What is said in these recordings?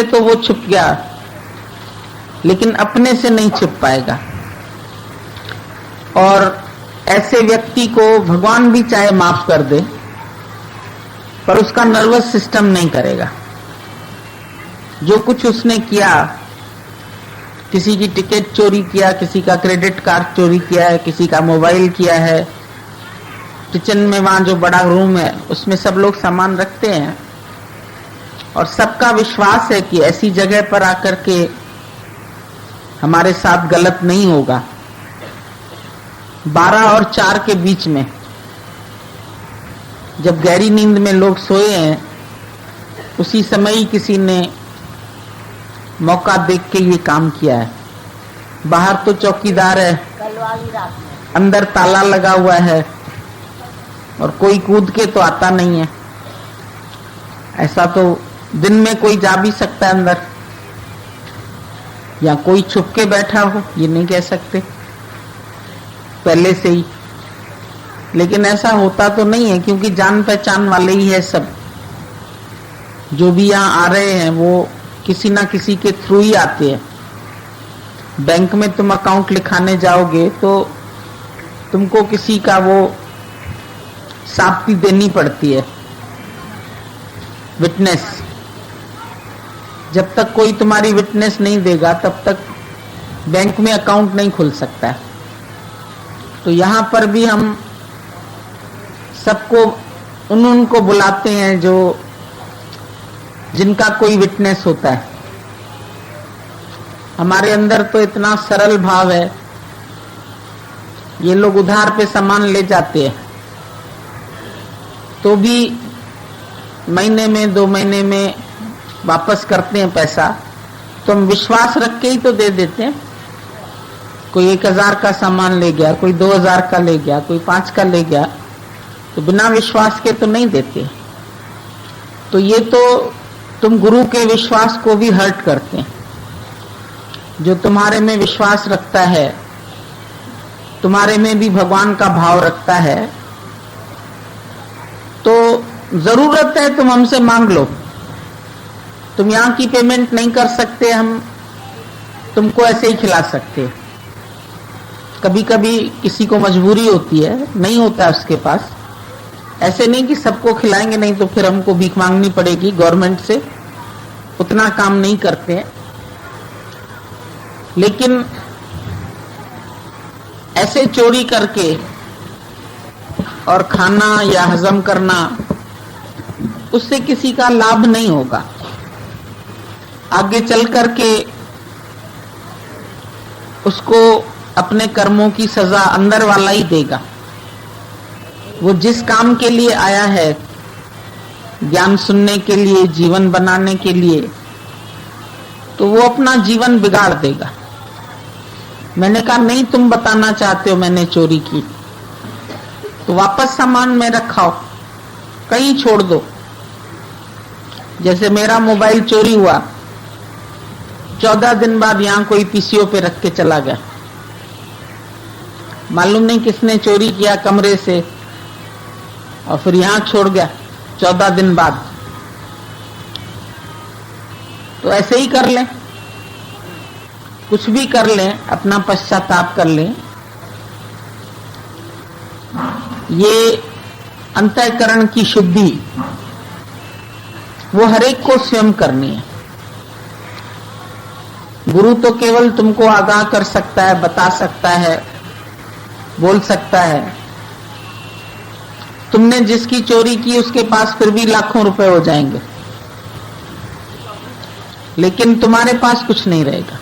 से तो वो छुप गया, लेकिन अपने से नहीं छुप पाएगा। और ऐसे व्यक्ति को भगवान भी चाहे माफ कर दे, पर उसका नर्वस सिस्टम नहीं करेगा। जो कुछ उसने किया, किसी की टिकट चोरी किया, किसी का क्रेडिट कार्ड चोरी किया है, किसी का मोबाइल किया है, किचन में वहां जो बड़ा रूम है उसमें सब लोग सामान रखते हैं और सबका विश्वास है कि ऐसी जगह पर आकर के हमारे साथ गलत नहीं होगा। 12 और 4 के बीच में जब गहरी नींद में लोग सोए हैं, उसी समय ही किसी ने मौका देख के ये काम किया है। बाहर तो चौकीदार है, अंदर ताला लगा हुआ है और कोई कूद के तो आता नहीं है। ऐसा तो दिन में कोई जा भी सकता है अंदर, या कोई छुप के बैठा हो, ये नहीं कह सकते पहले से ही। लेकिन ऐसा होता तो नहीं है, क्योंकि जान पहचान वाले ही है सब। जो भी यहाँ आ रहे हैं वो किसी ना किसी के थ्रू ही आते हैं। बैंक में तुम अकाउंट लिखाने जाओगे तो तुमको किसी का वो साप्ती देनी पड़ती है, विटनेस। जब तक कोई तुम्हारी विटनेस नहीं देगा तब तक बैंक में अकाउंट नहीं खुल सकता। तो यहाँ पर भी हम सबको उनको बुलाते हैं जो जिनका कोई विटनेस होता है। हमारे अंदर तो इतना सरल भाव है, ये लोग उधार पे सामान ले जाते हैं तो भी महीने में 2 महीने में वापस करते हैं पैसा, तो हम विश्वास रख के ही तो दे देते हैं। कोई 1000 का सामान ले गया, कोई 2000 का ले गया, कोई 5 का ले गया, तो बिना विश्वास के तो नहीं देते। तो ये तो तुम गुरु के विश्वास को भी हर्ट करते हैं। जो तुम्हारे में विश्वास रखता है, तुम्हारे में भी भगवान का भाव रखता है, तो जरूरत है तुम हमसे मांग लो। तुम यहाँ की पेमेंट नहीं कर सकते, हम तुमको ऐसे ही खिला सकते। कभी कभी किसी को मजबूरी होती है, नहीं होता है उसके पास। ऐसे नहीं कि सबको खिलाएंगे, नहीं तो फिर हमको भीख मांगनी पड़ेगी गवर्नमेंट से, उतना काम नहीं करते हैं। लेकिन ऐसे चोरी करके और खाना या हजम करना, उससे किसी का लाभ नहीं होगा। आगे चल करके उसको अपने कर्मों की सजा अंदर वाला ही देगा। वो जिस काम के लिए आया है, ज्ञान सुनने के लिए, जीवन बनाने के लिए, तो वो अपना जीवन बिगाड़ देगा। मैंने कहा नहीं, तुम बताना चाहते हो मैंने चोरी की, तो वापस सामान में रखाओ, कहीं छोड़ दो। जैसे मेरा मोबाइल चोरी हुआ, 14 दिन बाद यहाँ कोई पीसीओ पे रख के चला गया। मालूम नहीं किसने चोरी किया कमरे से, और फिर यहाँ छोड़ गया 14 दिन बाद। तो ऐसे ही कर लें, कुछ भी कर लें, अपना पश्चाताप कर लें। ये अंतःकरण की शुद्धि वो हरेक को स्वयं करनी है। गुरु तो केवल तुमको आगाह कर सकता है, बता सकता है, बोल सकता है। तुमने जिसकी चोरी की उसके पास फिर भी लाखों रुपए हो जाएंगे, लेकिन तुम्हारे पास कुछ नहीं रहेगा।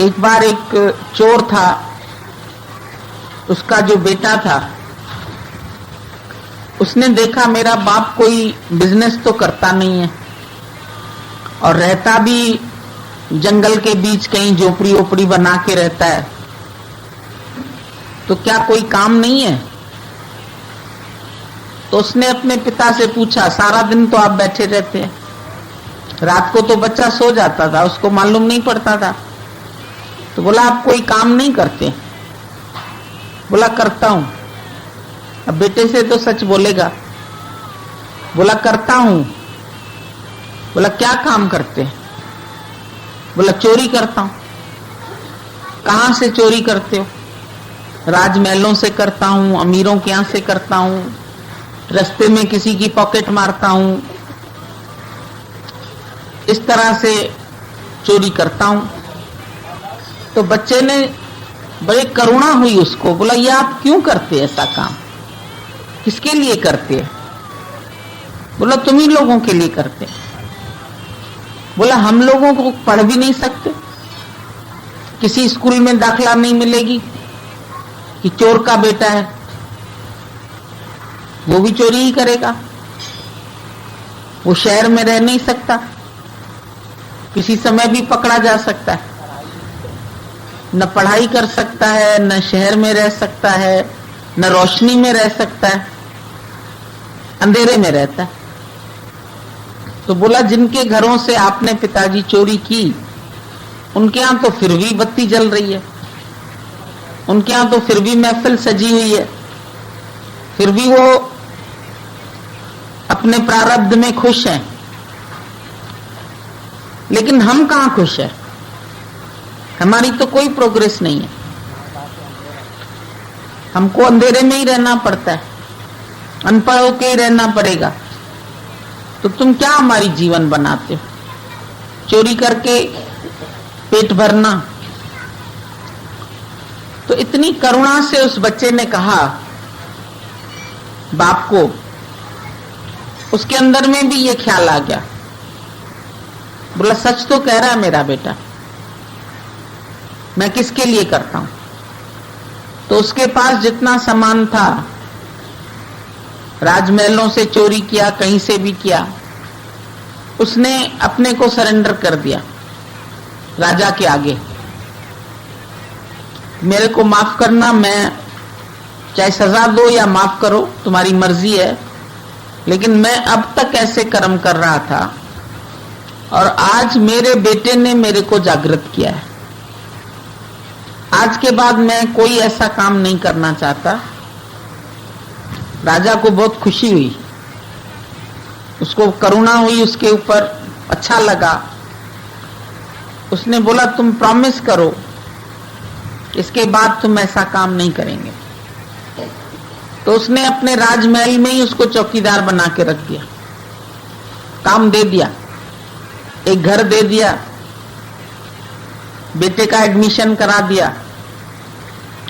एक बार एक चोर था, उसका जो बेटा था, उसने देखा मेरा बाप कोई बिजनेस तो करता नहीं है और रहता भी जंगल के बीच कहीं झोपड़ी ओपड़ी बना के रहता है, तो क्या कोई काम नहीं है? तो उसने अपने पिता से पूछा, सारा दिन तो आप बैठे रहते हैं, रात को तो बच्चा सो जाता था, उसको मालूम नहीं पड़ता था। तो बोला आप कोई काम नहीं करते? बोला करता हूं। अब बेटे से तो सच बोलेगा। बोला करता हूं। बोला क्या काम करते हैं? बोला चोरी करता हूं। कहां से चोरी करते हो? राजमहलों से करता हूं, अमीरों के यहां से करता हूं, रास्ते में किसी की पॉकेट मारता हूं, इस तरह से चोरी करता हूं। तो बच्चे ने बड़ी करुणा हुई उसको, बोला ये आप क्यों करते हैं ऐसा काम? किसके लिए करते हैं? बोला तुम ही लोगों के लिए करते हैं। बोला हम लोगों को पढ़ भी नहीं सकते, किसी स्कूल में दाखला नहीं मिलेगी कि चोर का बेटा है वो भी चोरी ही करेगा, वो शहर में रह नहीं सकता, किसी समय भी पकड़ा जा सकता है, न पढ़ाई कर सकता है, न शहर में रह सकता है, न रोशनी में रह सकता है, अंधेरे में रहता है। तो बोला जिनके घरों से आपने पिताजी चोरी की उनके यहां तो फिर भी बत्ती जल रही है, उनके यहां तो फिर भी महफिल सजी हुई है, फिर भी वो अपने प्रारब्ध में खुश हैं। लेकिन हम कहां खुश हैं? हमारी तो कोई प्रोग्रेस नहीं है, हमको अंधेरे में ही रहना पड़ता है, अनपढ़ होके ही रहना पड़ेगा। तो तुम क्या हमारी जीवन बनाते हो? चोरी करके पेट भरना। तो इतनी करुणा से उस बच्चे ने कहा बाप को, उसके अंदर में भी ये ख्याल आ गया, बोला सच तो कह रहा है मेरा बेटा, मैं किसके लिए करता हूं? तो उसके पास जितना सामान था, राजमहलों से चोरी किया, कहीं से भी किया, उसने अपने को सरेंडर कर दिया राजा के आगे। मेरे को माफ करना, मैं चाहे सजा दो या माफ करो, तुम्हारी मर्जी है, लेकिन मैं अब तक ऐसे कर्म कर रहा था और आज मेरे बेटे ने मेरे को जागृत किया है। आज के बाद मैं कोई ऐसा काम नहीं करना चाहता। राजा को बहुत खुशी हुई, उसको करुणा हुई उसके ऊपर, अच्छा लगा। उसने बोला तुम प्रॉमिस करो इसके बाद तुम ऐसा काम नहीं करेंगे। तो उसने अपने राजमहल में ही उसको चौकीदार बना के रख दिया, काम दे दिया, एक घर दे दिया, बेटे का एडमिशन करा दिया,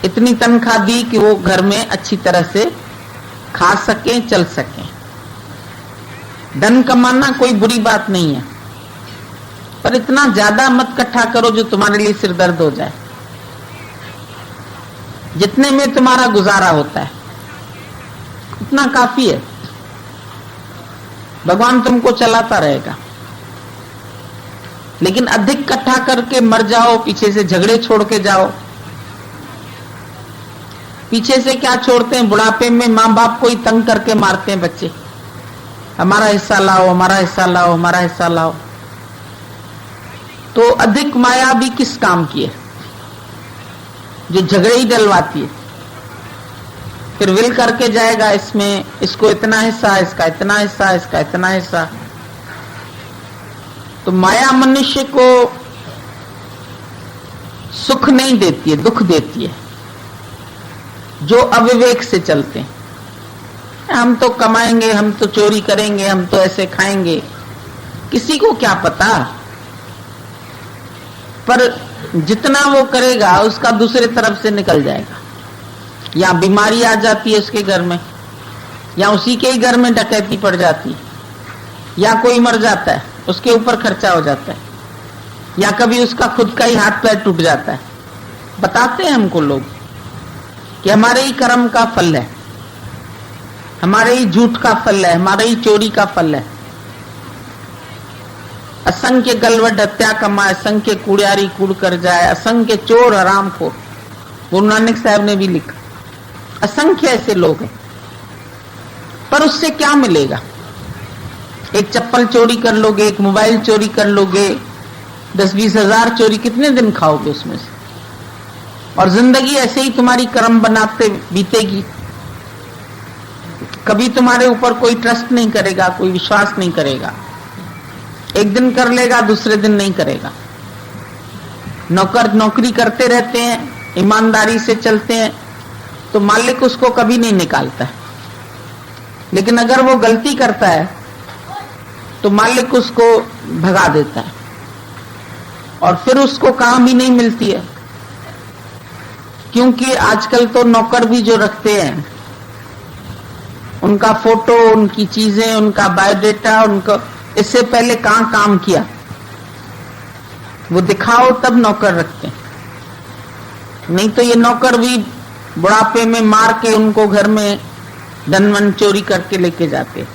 इतनी तनख्वाह दी कि वो घर में अच्छी तरह से खा सके, चल सके। धन कमाना कोई बुरी बात नहीं है, पर इतना ज्यादा मत इकट्ठा करो जो तुम्हारे लिए सिरदर्द हो जाए। जितने में तुम्हारा गुजारा होता है उतना काफी है, भगवान तुमको चलाता रहेगा। लेकिन अधिक इकट्ठा करके मर जाओ, पीछे से झगड़े छोड़ के जाओ। पीछे से क्या छोड़ते हैं? बुढ़ापे में माँ बाप को ही तंग करके मारते हैं बच्चे, हमारा हिस्सा लाओ, हमारा हिस्सा लाओ, हमारा हिस्सा लाओ। तो अधिक माया भी किस काम की है? जो झगड़े ही डलवाती है। फिर विल करके जाएगा, इसमें इसको इतना हिस्सा, इसका इतना हिस्सा, इसका इतना हिस्सा। तो माया मनुष्य को सुख नहीं देती है, दुख देती है। जो अविवेक से चलते हैं, हम तो कमाएंगे, हम तो चोरी करेंगे, हम तो ऐसे खाएंगे, किसी को क्या पता। पर जितना वो करेगा उसका दूसरे तरफ से निकल जाएगा, या बीमारी आ जाती है उसके घर में, या उसी के ही घर में डकैती पड़ जाती है, या कोई मर जाता है उसके ऊपर खर्चा हो जाता है, या कभी उसका खुद का ही हाथ पैर टूट जाता है। बताते हैं हमको लोग कि हमारे ही कर्म का फल है, हमारे ही झूठ का फल है, हमारे ही चोरी का फल है। असंख्य गलवट हत्या कमाए, असंख्य कुड़ियारी कूड़ कर जाए, असंख्य चोर हरामखोर, गुरु नानक साहब ने भी लिखा। असंख्य ऐसे लोग हैं, पर उससे क्या मिलेगा? एक चप्पल चोरी कर लोगे, एक मोबाइल चोरी कर लोगे, 10-20 हजार चोरी कितने दिन खाओगे उसमें से? और जिंदगी ऐसे ही तुम्हारी कर्म बनाते बीतेगी। कभी तुम्हारे ऊपर कोई ट्रस्ट नहीं करेगा, कोई विश्वास नहीं करेगा। एक दिन कर लेगा, दूसरे दिन नहीं करेगा। नौकर नौकरी करते रहते हैं, ईमानदारी से चलते हैं, तो मालिक उसको कभी नहीं निकालता है। लेकिन अगर वो गलती करता है तो मालिक उसको भगा देता है और फिर उसको काम भी नहीं मिलती है। क्योंकि आजकल तो नौकर भी जो रखते हैं, उनका फोटो, उनकी चीजें, उनका बायोडेटा, उनको इससे पहले कहां काम किया वो दिखाओ तब नौकर रखते हैं। नहीं तो ये नौकर भी बुढ़ापे में मार के उनको घर में धन वन चोरी करके लेके जाते।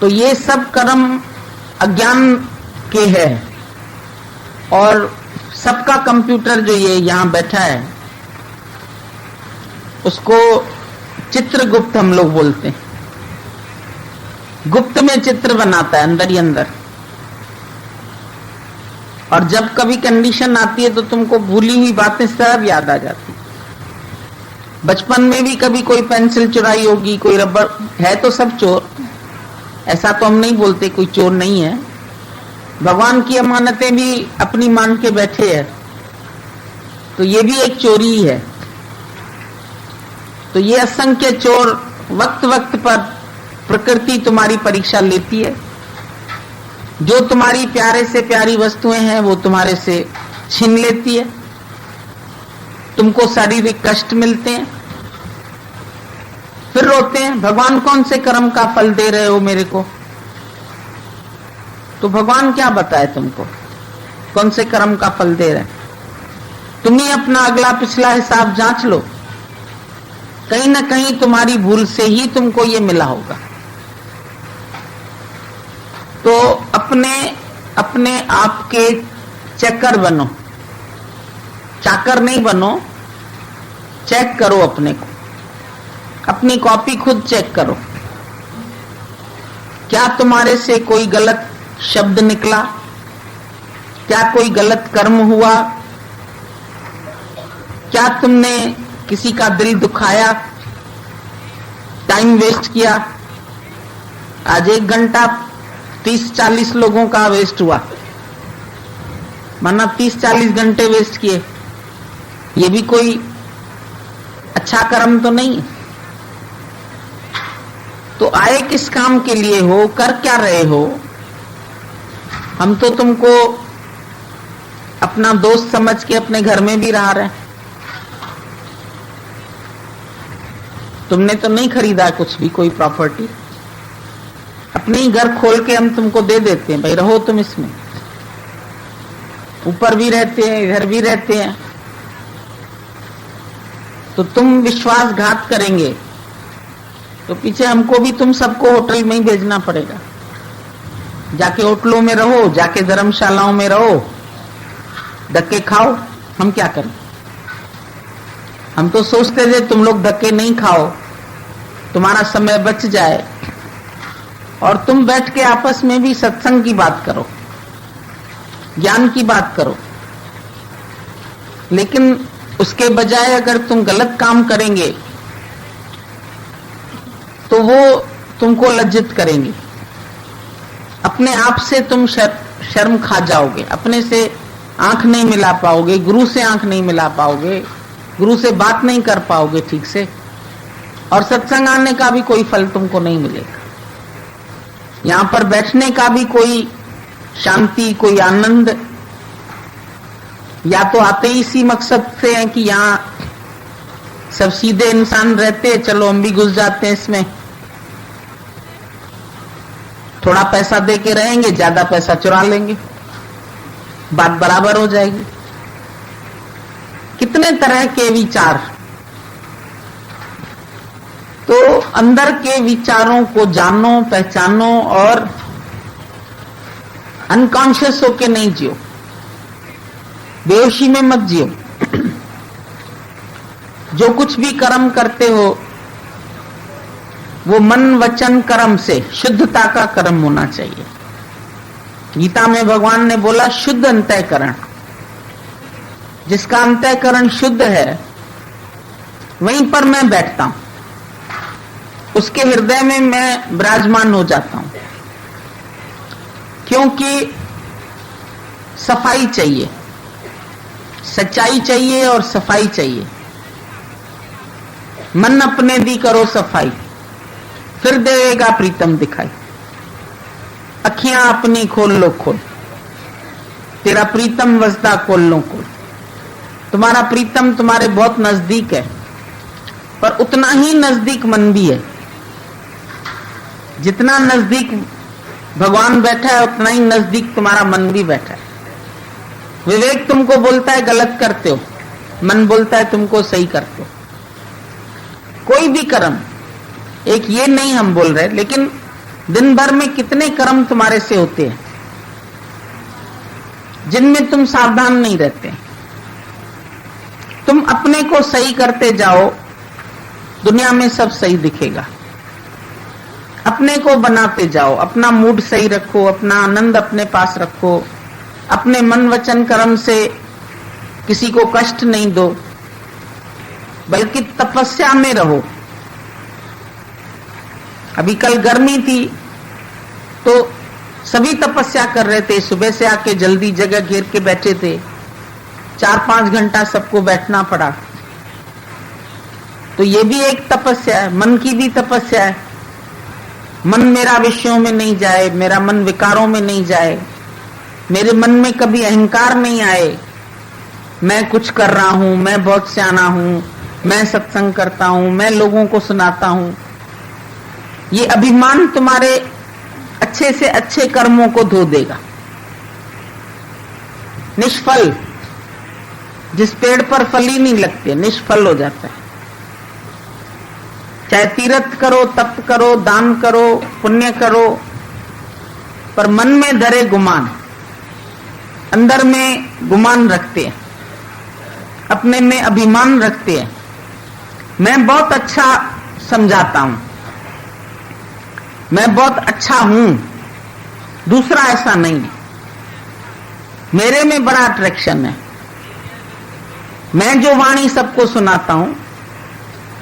तो ये सब कर्म अज्ञान के है। और सबका कंप्यूटर जो ये यहां बैठा है उसको चित्रगुप्त हम लोग बोलते हैं। गुप्त में चित्र बनाता है, अंदर ही अंदर। और जब कभी कंडीशन आती है तो तुमको भूली हुई बातें सब याद आ जाती। बचपन में भी कभी कोई पेंसिल चुराई होगी, कोई रबर, है तो सब चोर, ऐसा तो हम नहीं बोलते कोई चोर नहीं है। भगवान की अमानतें भी अपनी मान के बैठे हैं, तो ये भी एक चोरी ही है। तो ये असंख्य चोर वक्त वक्त पर प्रकृति तुम्हारी परीक्षा लेती है। जो तुम्हारी प्यारे से प्यारी वस्तुएं हैं वो तुम्हारे से छीन लेती है, तुमको शारीरिक कष्ट मिलते हैं, फिर रोते हैं भगवान कौन से कर्म का फल दे रहे हो मेरे को। तो भगवान क्या बताए तुमको कौन से कर्म का फल दे रहे हैं। तुम ही अपना अगला पिछला हिसाब जांच लो, कहीं ना कहीं तुम्हारी भूल से ही तुमको ये मिला होगा। तो अपने अपने आप के चेकर बनो, चाकर नहीं बनो। चेक करो अपने को, अपनी कॉपी खुद चेक करो। क्या तुम्हारे से कोई गलत शब्द निकला? क्या कोई गलत कर्म हुआ? क्या तुमने किसी का दिल दुखाया, टाइम वेस्ट किया? आज 1 घंटा 30-40 लोगों का वेस्ट हुआ, माना 30-40 घंटे वेस्ट किए। ये भी कोई अच्छा कर्म तो नहीं। तो आए किस काम के लिए हो, कर क्या रहे हो? हम तो तुमको अपना दोस्त समझ के अपने घर में भी रहा रहे। तुमने तो नहीं खरीदा कुछ भी, कोई प्रॉपर्टी। अपने ही घर खोल के हम तुमको दे देते हैं, भाई रहो तुम इसमें। ऊपर भी रहते हैं, इधर भी रहते हैं। तो तुम विश्वासघात करेंगे तो पीछे हमको भी तुम सबको होटल में ही भेजना पड़ेगा। जाके होटलों में रहो, जाके धर्मशालाओं में रहो, धक्के खाओ। हम क्या करें? हम तो सोचते थे तुम लोग धक्के नहीं खाओ, तुम्हारा समय बच जाए और तुम बैठ के आपस में भी सत्संग की बात करो, ज्ञान की बात करो। लेकिन उसके बजाय अगर तुम गलत काम करेंगे तो वो तुमको लज्जित करेंगे। अपने आप से तुम शर्म खा जाओगे, अपने से आंख नहीं मिला पाओगे, गुरु से आंख नहीं मिला पाओगे, गुरु से बात नहीं कर पाओगे ठीक से, और सत्संग आने का भी कोई फल तुमको नहीं मिलेगा। यहां पर बैठने का भी कोई शांति, कोई आनंद, या तो आते ही इसी मकसद से हैं कि यहां सब सीधे इंसान रहते, चलो हम भी घुस जाते हैं इसमें, थोड़ा पैसा दे के रहेंगे, ज्यादा पैसा चुरा लेंगे, बात बराबर हो जाएगी। कितने तरह के विचार। तो अंदर के विचारों को जानो, पहचानो और अनकॉन्शियस होके नहीं जियो, बेहोशी में मत जियो। जो कुछ भी कर्म करते हो वो मन वचन कर्म से शुद्धता का कर्म होना चाहिए। गीता में भगवान ने बोला शुद्ध अंतःकरण। जिसका अंतःकरण शुद्ध है वहीं पर मैं बैठता हूं, उसके हृदय में मैं विराजमान हो जाता हूं। क्योंकि सफाई चाहिए, सच्चाई चाहिए और सफाई चाहिए। मन अपने दी करो सफाई, फिर देगा प्रीतम दिखाई। अखियां अपनी खोल लो खोल, तेरा प्रीतम वसदा खोल लो खोल। तुम्हारा प्रीतम तुम्हारे बहुत नजदीक है, पर उतना ही नजदीक मन भी है। जितना नजदीक भगवान बैठा है उतना ही नजदीक तुम्हारा मन भी बैठा है। विवेक तुमको बोलता है गलत करते हो, मन बोलता है तुमको सही करते हो। कोई भी कर्म, एक ये नहीं हम बोल रहे, लेकिन दिन भर में कितने कर्म तुम्हारे से होते हैं जिनमें तुम सावधान नहीं रहते। तुम अपने को सही करते जाओ, दुनिया में सब सही दिखेगा। अपने को बनाते जाओ, अपना मूड सही रखो, अपना आनंद अपने पास रखो, अपने मन वचन कर्म से किसी को कष्ट नहीं दो, बल्कि तपस्या में रहो। अभी कल गर्मी थी तो सभी तपस्या कर रहे थे, सुबह से आके जल्दी जगह घेर के बैठे थे, 4-5 घंटा सबको बैठना पड़ा। तो ये भी एक तपस्या है, मन की भी तपस्या है। मन मेरा विषयों में नहीं जाए, मेरा मन विकारों में नहीं जाए, मेरे मन में कभी अहंकार नहीं आए, मैं कुछ कर रहा हूं, मैं बहुत सियाना हूं, मैं सत्संग करता हूं, मैं लोगों को सुनाता हूं। ये अभिमान तुम्हारे अच्छे से अच्छे कर्मों को धो देगा। निष्फल, जिस पेड़ पर फल ही नहीं लगते, निष्फल हो जाता है। चाहे तीर्थ करो, तप करो, दान करो, पुण्य करो, पर मन में धरे गुमान, अंदर में गुमान रखते हैं, अपने में अभिमान रखते हैं। मैं बहुत अच्छा समझाता हूं, मैं बहुत अच्छा हूं, दूसरा ऐसा नहीं है, मेरे में बड़ा अट्रैक्शन है। मैं जो वाणी सबको सुनाता हूं,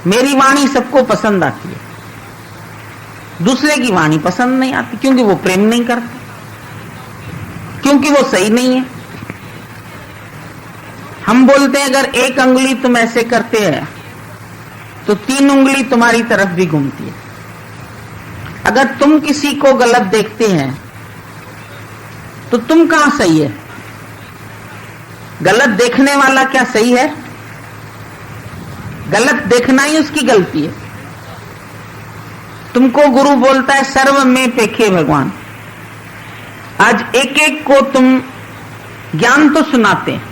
मेरी वाणी सबको पसंद आती है, दूसरे की वाणी पसंद नहीं आती, क्योंकि वो प्रेम नहीं करते, क्योंकि वो सही नहीं है। हम बोलते हैं अगर एक अंगुली तुम ऐसे करते हैं तो 3 उंगली तुम्हारी तरफ भी घूमती है। अगर तुम किसी को गलत देखते हैं तो तुम कहां सही है? गलत देखने वाला क्या सही है? गलत देखना ही उसकी गलती है। तुमको गुरु बोलता है सर्व में पेखे भगवान। आज एक एक को तुम ज्ञान तो सुनाते हैं,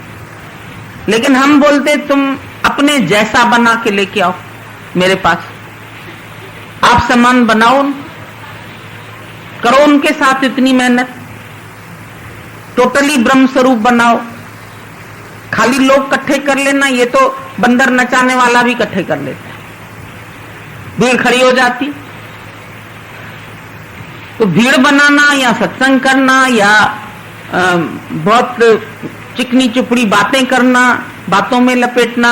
लेकिन हम बोलते तुम अपने जैसा बना के लेके आओ मेरे पास, आप समान बनाओ, करो उनके साथ इतनी मेहनत, टोटली ब्रह्म स्वरूप बनाओ। खाली लोग इकट्ठे कर लेना, ये तो बंदर नचाने वाला भी इकट्ठे कर लेता है, भीड़ खड़ी हो जाती। तो भीड़ बनाना या सत्संग करना या बहुत चिकनी चुपड़ी बातें करना, बातों में लपेटना,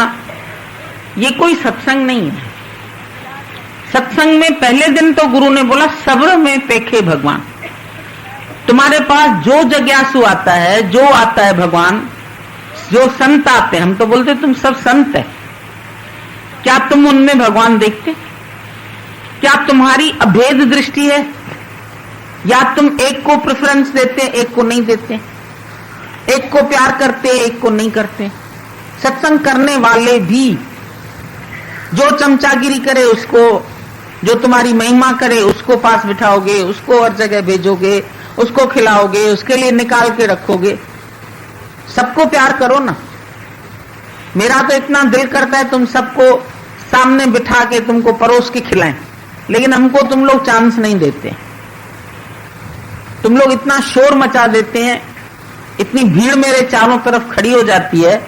ये कोई सत्संग नहीं है। सत्संग में पहले दिन तो गुरु ने बोला सब्र में पेखे भगवान। तुम्हारे पास जो जिज्ञासु आता है, जो आता है भगवान, जो संत आते हैं, हम तो बोलते तुम सब संत है, क्या तुम उनमें भगवान देखते? क्या तुम्हारी अभेद दृष्टि है, या तुम एक को प्रेफरेंस देते, एक को नहीं देते, एक को प्यार करते, एक को नहीं करते? सत्संग करने वाले भी जो चमचागिरी करे उसको, जो तुम्हारी महिमा करे उसको पास बिठाओगे, उसको हर जगह भेजोगे, उसको खिलाओगे, उसके लिए निकाल के रखोगे। सबको प्यार करो ना। मेरा तो इतना दिल करता है तुम सबको सामने बिठा के तुमको परोस के खिलाएं, लेकिन हमको तुम लोग चांस नहीं देते। तुम लोग इतना शोर मचा देते हैं, इतनी भीड़ मेरे चारों तरफ खड़ी हो जाती है,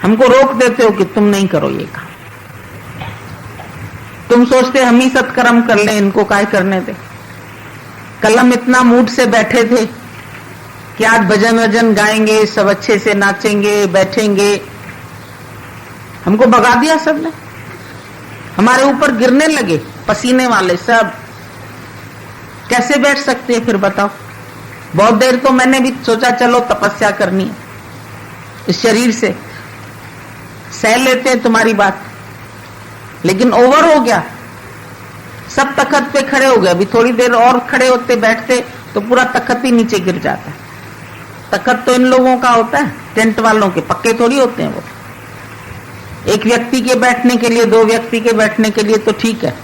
हमको रोक देते हो कि तुम नहीं करो ये काम। तुम सोचते हम ही सत्कर्म कर ले, इनको काय करने दे। कल हम इतना मूड से बैठे थे कि आज भजन वजन गाएंगे, सब अच्छे से नाचेंगे, बैठेंगे, हमको भगा दिया सबने। हमारे ऊपर गिरने लगे पसीने वाले सब। कैसे बैठ सकते हैं फिर बताओ? बहुत देर तो मैंने भी सोचा चलो तपस्या करनी है, इस शरीर से सह लेते हैं तुम्हारी बात, लेकिन ओवर हो गया, सब तख्त पे खड़े हो गए। अभी थोड़ी देर और खड़े होते बैठते तो पूरा तख्त ही नीचे गिर जाता है। तख्त तो इन लोगों का होता है, टेंट वालों के, पक्के थोड़ी होते हैं वो। एक व्यक्ति के बैठने के लिए, 2 व्यक्ति के बैठने के लिए तो ठीक है,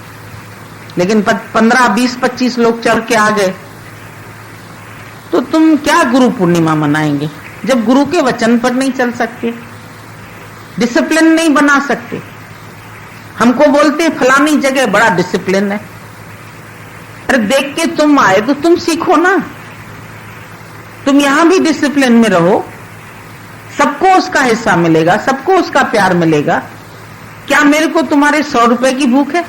लेकिन 15, 20, 25 लोग चढ़ के आ गए तो तुम क्या गुरु पूर्णिमा मनाएंगे जब गुरु के वचन पर नहीं चल सकते, डिसिप्लिन नहीं बना सकते? हमको बोलते फलानी जगह बड़ा डिसिप्लिन है। अरे देख के तुम आए तो तुम सीखो ना, तुम यहां भी डिसिप्लिन में रहो, सबको उसका हिस्सा मिलेगा, सबको उसका प्यार मिलेगा। क्या मेरे को तुम्हारे 100 रुपए की भूख है?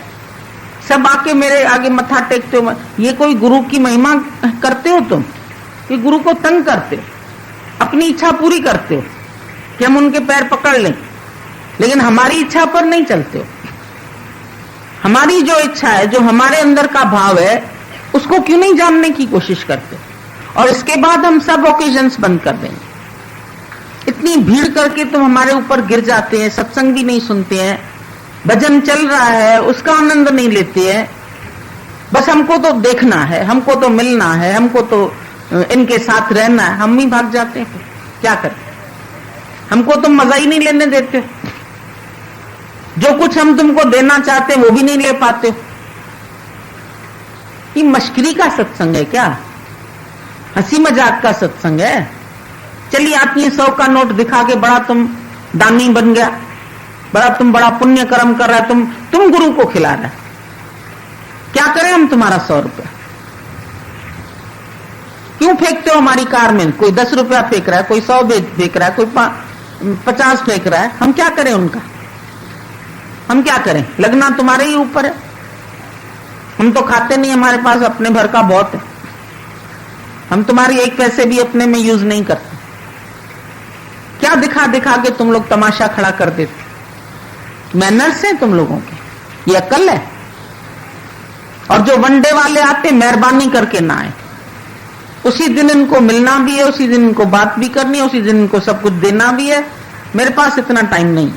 सब आके मेरे आगे मत्था टेकते हो, ये कोई गुरु की महिमा करते हो तुम? ये गुरु को तंग करते हो, अपनी इच्छा पूरी करते हो कि हम उनके पैर पकड़ लें, लेकिन हमारी इच्छा पर नहीं चलते हो। हमारी जो इच्छा है, जो हमारे अंदर का भाव है, उसको क्यों नहीं जानने की कोशिश करते? और इसके बाद हम सब ओकेजन्स बंद कर देंगे। इतनी भीड़ करके तुम हमारे ऊपर गिर जाते हैं, सत्संग भी नहीं सुनते हैं, भजन चल रहा है उसका आनंद नहीं लेते हैं, बस हमको तो देखना है, हमको तो मिलना है, हमको तो इनके साथ रहना है, हम ही भाग जाते हैं। क्या करें? हमको तुम मजा ही नहीं लेने देते, जो कुछ हम तुमको देना चाहते हैं वो भी नहीं ले पाते। ये मश्करी का सत्संग है क्या? हंसी मजाक का सत्संग है? चलिए आदमी 100 का नोट दिखा के बड़ा तुम दानी बन गया, तुम बड़ा पुण्य कर्म कर रहा है, तुम गुरु को खिला रहा है। क्या करें हम तुम्हारा 100 रुपया? क्यों फेंकते हो हमारी कार में? कोई 10 रुपया फेंक रहा है, कोई 100 फेंक रहा है, कोई 50 फेंक रहा है, हम क्या करें उनका? हम क्या करें? लगना तुम्हारे ही ऊपर है। हम तो खाते नहीं, हमारे पास अपने भर का बहुत है, हम तुम्हारी 1 पैसे भी अपने में यूज नहीं करते। क्या दिखा दिखा के तुम लोग तमाशा खड़ा कर देते? मैनर्स हैं तुम लोगों के, ये अक्ल है? और जो वनडे वाले आते मेहरबानी करके ना आए, उसी दिन इनको मिलना भी है, उसी दिन इनको बात भी करनी है, उसी दिन इनको सब कुछ देना भी है। मेरे पास इतना टाइम नहीं,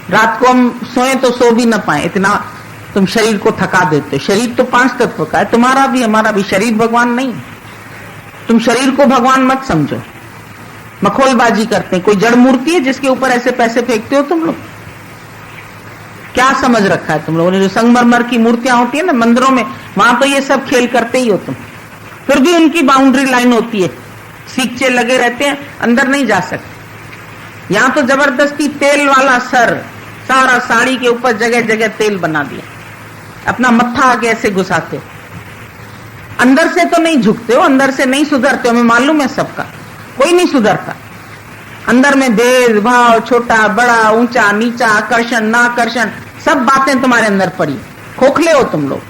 रात को हम सोए तो सो भी ना पाए, इतना तुम शरीर को थका देते हो। शरीर तो 5 तत्व का है, तुम्हारा भी हमारा भी। शरीर भगवान नहीं, तुम शरीर को भगवान मत समझो। मखौलबाजी करते हैं, कोई जड़ मूर्ति है जिसके ऊपर ऐसे पैसे फेंकते हो तुम लोग? क्या समझ रखा है तुम लोगों ने? जो संगमरमर की मूर्तियां होती है ना मंदिरों में, वहां तो ये सब खेल करते ही हो तुम। फिर भी उनकी बाउंड्री लाइन होती है, सीखचे लगे रहते हैं, अंदर नहीं जा सकते। यहां तो जबरदस्ती तेल वाला सर, सारा साड़ी के ऊपर जगह जगह तेल बना दिया, अपना मत्था आगे ऐसे घुसाते हो। अंदर से तो नहीं झुकते हो, अंदर से नहीं सुधरते हो, हमें मालूम है सबका, कोई नहीं सुधरता। अंदर में भेदभाव, छोटा बड़ा, ऊंचा नीचा, आकर्षण नाकर्षण, सब बातें तुम्हारे अंदर पड़ी। खोखले हो तुम लोग,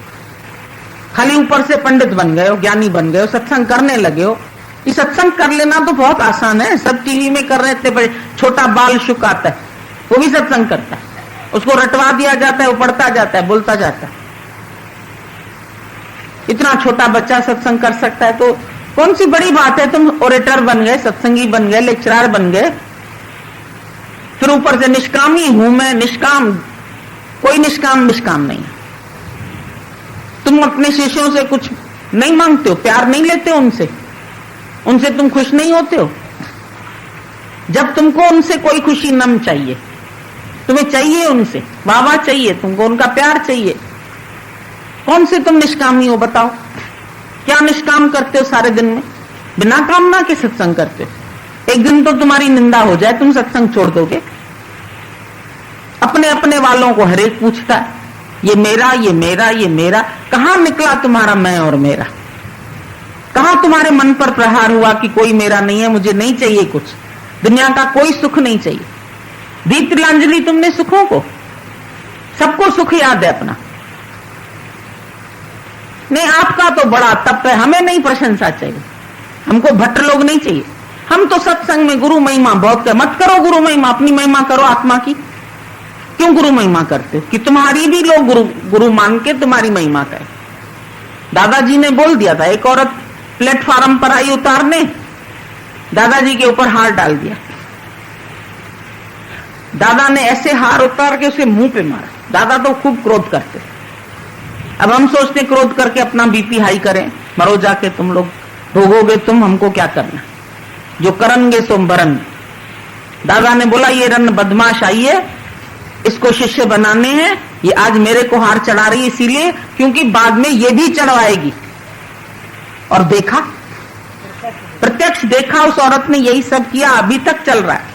खाली ऊपर से पंडित बन गए हो, ज्ञानी बन गए हो, सत्संग करने लगे हो। ये सत्संग कर लेना तो बहुत आसान है, सब टीवी में कर रहे थे। बड़े छोटा बाल शुक आता है, वो भी सत्संग करता है, उसको रटवा दिया जाता है, वो पढ़ता जाता है, बोलता जाता है। इतना छोटा बच्चा सत्संग कर सकता है तो कौन सी बड़ी बात है? तुम ओरेटर बन गए, सत्संगी बन गए, लेक्चरर बन गए, फिर ऊपर से निष्कामी हूं मैं, निष्काम। कोई निष्काम नहीं। तुम अपने शिष्यों से कुछ नहीं मांगते हो, प्यार नहीं लेते हो उनसे तुम खुश नहीं होते हो। जब तुमको उनसे कोई खुशी नम चाहिए, तुम्हें चाहिए उनसे वाह चाहिए, तुमको उनका प्यार चाहिए, कौन से तुम निष्कामी हो बताओ? क्या निष्काम करते हो सारे दिन में? बिना कामना के सत्संग करते हो। एक दिन तो तुम्हारी निंदा हो जाए, तुम सत्संग छोड़ दोगे। अपने अपने वालों को हरेक पूछता है, ये मेरा, ये मेरा, ये मेरा। कहां निकला तुम्हारा मैं और मेरा? कहां तुम्हारे मन पर प्रहार हुआ कि कोई मेरा नहीं है, मुझे नहीं चाहिए कुछ, दुनिया का कोई सुख नहीं चाहिए? दी तिलांजलि तुमने सुखों को, सबको सुख याद है अपना। नहीं, आपका तो बड़ा तप है, हमें नहीं प्रशंसा चाहिए, हमको भट्ट लोग नहीं चाहिए। हम तो सत्संग में गुरु महिमा बहुत कर, मत करो गुरु महिमा, अपनी महिमा करो आत्मा की। क्यों गुरु महिमा करते हो? कि तुम्हारी भी लोग गुरु मान के तुम्हारी महिमा करें। दादाजी ने बोल दिया था, एक औरत प्लेटफॉर्म पर आई उतारने, दादाजी के ऊपर हार डाल दिया। दादा ने ऐसे हार उतार के उसे मुंह पे मारा। दादा तो खूब क्रोध करते। अब हम सोचते क्रोध करके अपना बीपी हाई करें, मरो जाके तुम लोग, भोगोगे तुम, हमको क्या करना, जो करेंगे सो बरन। दादा ने बोला ये रन बदमाश आई है, इसको शिष्य बनाने हैं, ये आज मेरे को हार चढ़ा रही है इसीलिए क्योंकि बाद में ये भी चढ़वाएगी। और देखा, प्रत्यक्ष देखा, उस औरत ने यही सब किया, अभी तक चल रहा है।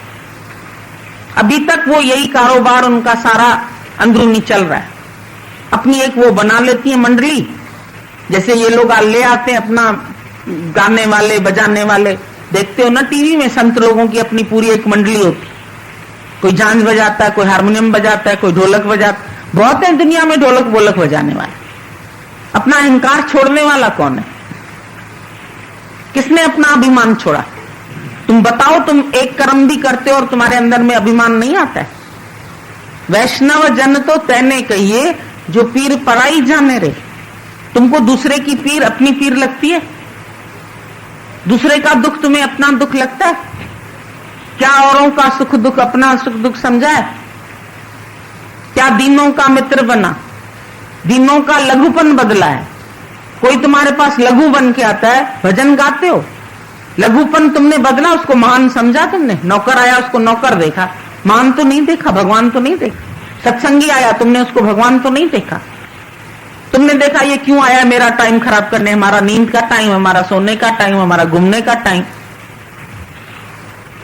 अभी तक वो यही कारोबार उनका सारा अंदरूनी चल रहा है। अपनी एक वो बना लेती है मंडली, जैसे ये लोग ले आते हैं अपना गाने वाले बजाने वाले, देखते हो ना टीवी में, संत लोगों की अपनी पूरी एक मंडली होती, कोई झांझ बजाता है, कोई हारमोनियम बजाता है, कोई ढोलक बजाता, बहुत है दुनिया में ढोलक बोलक बजाने वाले। अपना अहंकार छोड़ने वाला कौन है? किसने अपना अभिमान छोड़ा? तुम बताओ, तुम एक कर्म भी करते हो और तुम्हारे अंदर में अभिमान नहीं आता है? वैष्णव जन तो तैने कहिए, जो पीर पराई जाने रे। तुमको दूसरे की पीर अपनी पीर लगती है? दूसरे का दुख तुम्हें अपना दुख लगता है क्या? औरों का सुख दुख अपना सुख दुख समझा है क्या? दीनों का मित्र बना, दीनों का लघुपन बदला है। कोई तुम्हारे पास लघु बन के आता है, भजन गाते हो, लघुपन तुमने बदला, उसको महान समझा तुमने। नौकर आया, उसको नौकर देखा, महान तो नहीं देखा, भगवान तो नहीं देखा। सत्संगी आया, तुमने उसको भगवान तो नहीं देखा। तुमने देखा ये क्यों आया मेरा टाइम खराब करने, हमारा नींद का टाइम, हमारा सोने का टाइम, हमारा घूमने का टाइम,